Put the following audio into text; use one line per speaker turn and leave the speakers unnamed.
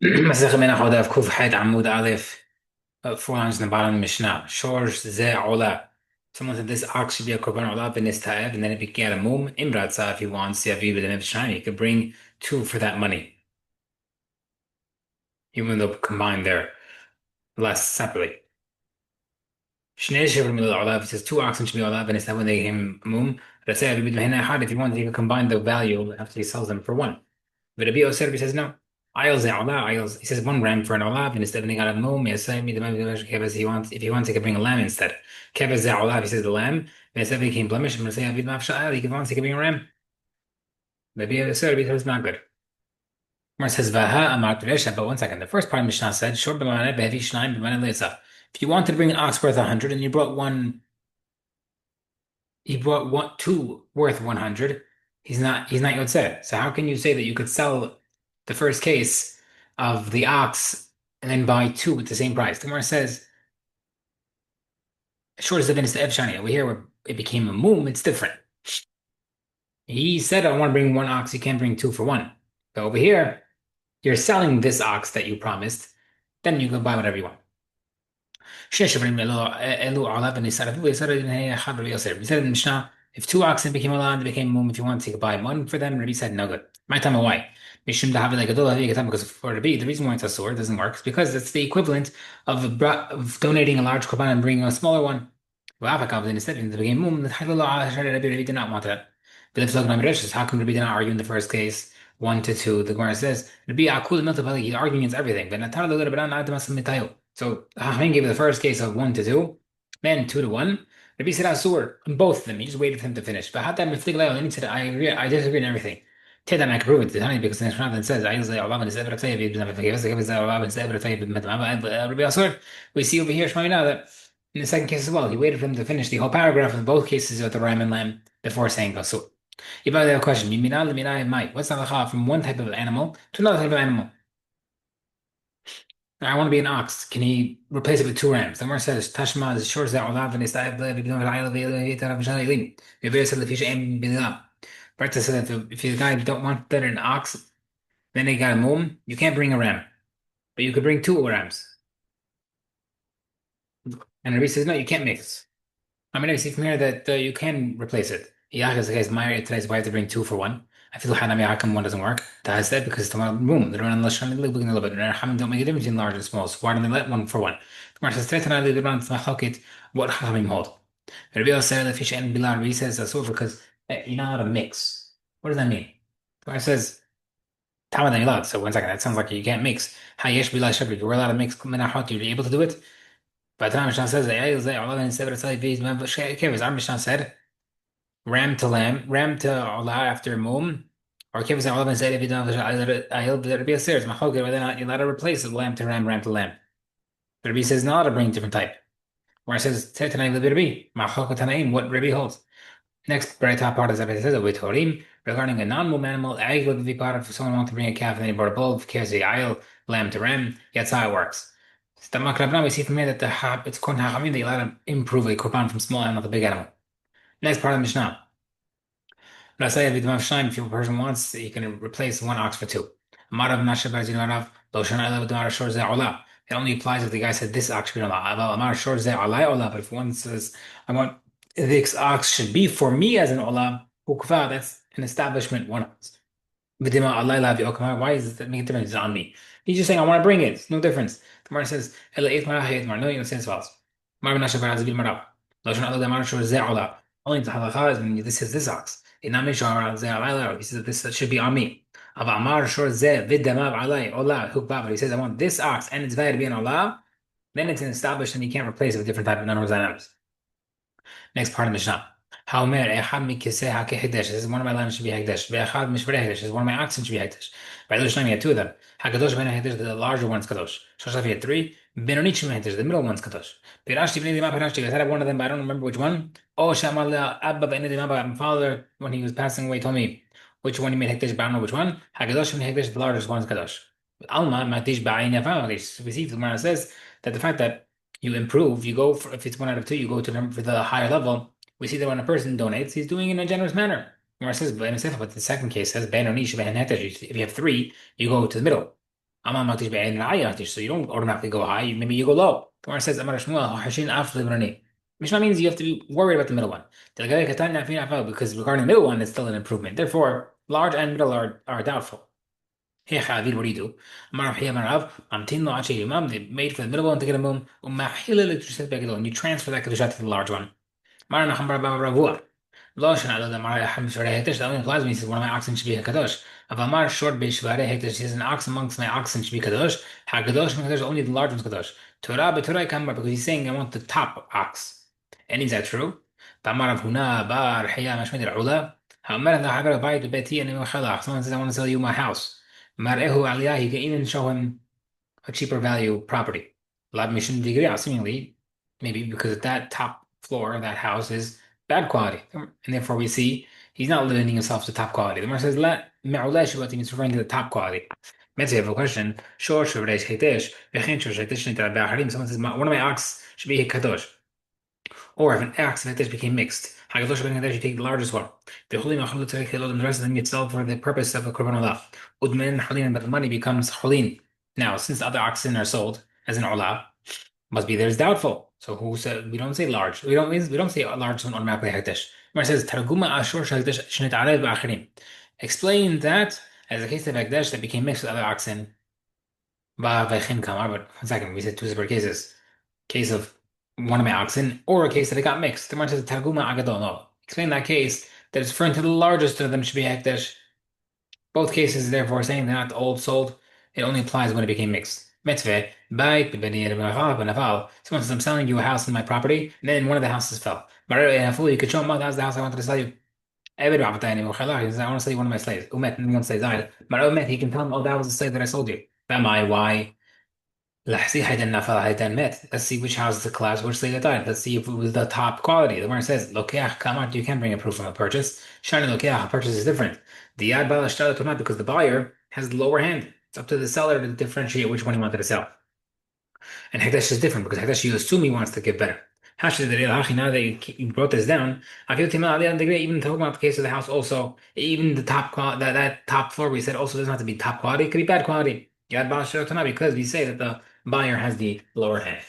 Masechet Menahot Daf Kuf Het Amud Aleph, 4 lines in the bottom of the Mishnah. Shorsh Ze Ola. Someone said this ox should be a korban olah b'nistaev, and then it became a mum imratza if he wants yaviv b'denev shayim. He could bring two for that money, even though combined they're less separately. Shnei shivrim olah. If he says two oxen should be olah b'nistaev when they came mum, let's say if he wanted, he could combine the value after he sells them for one. But Rabbi Yosef says no. Ayel ze olah, ayel. He says 1 gram for an olav, and instead of they got a mum, he wants. If he wants, he can bring a lamb instead. Kevaz ze olav, he says the lamb. And instead he became blemished, and say avid mafsha'al. He wants, he can bring a ram. Rabbi Yosef is not good. Mar says vaha amar Resha. But 1 second, the first part of Mishnah said shor b'maneh behevi shnayim b'maneh leitzav. If you wanted to bring an ox worth 100, and you brought one, two worth 100. He's not yotzeh. So how can you say that you could sell the first case of the ox and then buy two at the same price? The Gemara says, short as the is the Evshani. Over here where it became a mum, it's different. He said, I want to bring one ox, you can't bring two for one. But over here, you're selling this ox that you promised, then you can buy whatever you want. He said in the Mishnah, if two oxen became allowed, they became mum. If you want to buy one for them, Rabbi said no good. My time why? Because for Rabbi, the reason why it's a sword doesn't work is because it's the equivalent of donating a large korban and bringing a smaller one. Instead, in the became mum. Rabbi did not want that. But if looking at how come Rabbi did not argue in the first case? 1 to 2, the Gemara says, Rabbi Akul Miltabali, he's arguing against everything. So Hachmin gave the first case of 1 to 2, then 2 to 1. Rabbi said Asur on both of them. He just waited for him to finish. But Hatam Miflig and he said, I agree, I disagree on everything. Tedan I can prove it to Tani because the Shravan says, Rabbi Asur, we see over here Shmaina that in the second case as well, he waited for him to finish the whole paragraph in both cases with the ram and lamb before saying Asur. You probably have a question. What's the halacha from one type of animal to another type of animal? I want to be an ox. Can he replace it with 2 rams? The Gemara says, Tashma is short that olav and istayv Berta said that if the guy don't want that an ox, then they got a mum, you can't bring a ram. But you could bring 2 rams. And Rabbi says, no, you can't mix. I mean, I see from here that you can replace it. Yeah, because the guy's my today's why I have to bring 2 for 1. I feel hanami how come one doesn't work? That is that because it's the room. They don't unless I'm looking a little bit. And don't make a difference between large and small. So why don't they let 1 for 1? The Gemara says Tretana they don't machlokit what Chachamim hold. Rabbi Yosef said the fish and Bilar. He says that's over because you're not allowed to mix. What does that mean? The Gemara says Tamadan you're allowed. So 1 second, that sounds like you can't mix. Hayesh Bilal Shebri, you're allowed to mix Menahot. You're able to do it. But the Mishnah says our Mishnah said ram to lamb, ram to Allah after mum, or Kevin said Allah said if you don't I'll let it be a series. Machoket whether or not you let her replace it lamb to ram, ram to lamb. But Rabbi says not to bring different type. Where it says Tanaim the Rabbi, Machoket Tanaim, what Rabbi holds. Next very top part is that it says with Torim regarding a non-mum animal, Aig would be part of if someone wants to bring a calf and then he brought a bull, cares the aisle, lamb to ram, that's how it works. We see from here that it's Korban Hachamim that you let him improve a korban from small animal to big animal. Next part of the Mishnah. If a person wants, he can replace 1 ox for 2. It only applies if the guy said this ox should be olah. But if one says, I want this ox should be for me as an olah, that's an establishment 1 ox. Why does that make a difference? It's on me. He's just saying, I want to bring it. It's no difference. The Gemara says, no, you don't say as follows. Only the halacha is when this is this ox. He says that this should be on me. He says, I want this ox and its value to be an olah. Then it's an established and you can't replace it with different type of non animals. Next part of the Mishnah. This is one of my lambs should be hekdesh. This is one of my oxen should be hekdesh. By those time, you had 2 of them. Hakadosh ben hekdesh, the larger one's kadosh. Shoshaf had 3. Benonichim hekdesh, the middle one's kadosh. Pirashti b'nei dima pirashti. I said I have one of them, but I don't remember which one. Oh, shamal abba b'nei dima. My father, when he was passing away, told me which one he made hekdesh, but I don't know which one. Hakadosh ben hekdesh, the largest one's kadosh. Alma matish ba'ayin yafam. We see the Gemara says that the fact that you improve, you go for if it's 1 out of 2, you go to for the higher level. We see that when a person donates, he's doing it in a generous manner. Gemara says, but the second case says, if you have 3, you go to the middle. So you don't automatically go high. Maybe you go low. Gemara says, Amar Shmuel, Hashin Af Librani. Mishnah means you have to be worried about the middle one. Because regarding the middle one, it's still an improvement. Therefore, large and middle are doubtful. Hey, Khalid, what do you do? Amar Hiya Marav, Amtin Lo Achi Imam, they made for the middle one to get a mum, and you transfer that kedusha to the large one. Mara Nacham Bar Bar Ravua. Lo Shana Lo Damar Yachim Shorei Hekdesh, that only applies when he says one of my oxen should be a kadosh. If Amar short Beish Shvarei Hekdesh, he says an ox amongst my oxen should be kadosh. HaKadosh Kadosh, only the large one's kadosh. Torah B'Torah Kamar, because he's saying I want the top ox. And is that true? Tamar Rav Huna Bar Hiya Mashmid Ula. Ha'amar La Hagar Bayit Beti and someone says I want to sell you my house. Mar'ehu Aliyah, he can even show him a cheaper value property. Lab Mission Degree, seemingly, maybe because at that top floor, that house is bad quality. And therefore we see he's not limiting himself to top quality. The Gemara says, La Me'ulesh, what he's referring to the top quality. Let's say I have a question. Shor Shorei Chetesh, Vechin Shor Chetesh Nitra Ba'aharim. Someone says, one of my ox should be a kadosh. Or if an ox and Chetesh became mixed, Hakadosh Ben Chetesh, you take the largest one. The Cholim Achlut Tzarech Elod, and the rest of them get sold for the purpose of a korban olah. Udmen Cholin, but the money becomes Cholin. Now, since the other oxen are sold as an olah, must be there's doubtful. So who said we don't say large? We don't say a large one automatically hekdesh. It says Targuma Ashur Hekdesh Shnit Arev Ba'achirim. Explain that as a case of hekdesh that became mixed with other oxen. Va'vechin Kamar. But 1 second, we said two separate cases. Case of one of my oxen, or a case that it got mixed. The Gemara says Targuma Agadol. No. Explain that case that it's referring to the largest of them should be hekdesh. Both cases, therefore, saying they're not old sold, it only applies when it became mixed. Mitzvah, bait, someone says, I'm selling you a house in my property, and then one of the houses fell. But you could show him, oh, that's the house I wanted to sell you. He says, I want to sell you one of my slaves. Umet, and one says, but he can tell him, oh, that was the slave that I sold you. Why? Let's see which house is the class, which slave that died. Let's see if it was the top quality. The one says, Lokeach kamat, you can bring a proof from a purchase. Shani Lokeach, a purchase is different. The yad bala shtalat not because the buyer has the lower hand. It's up to the seller to differentiate which one he wanted to sell. And Hekdesh is different because Hekdesh, you assume he wants to give better. Now that you brought this down, even talking about the case of the house also, even the top quality, that top floor we said also doesn't have to be top quality, it could be bad quality. Yad bala shtalat because we say that the buyer has the lower hand.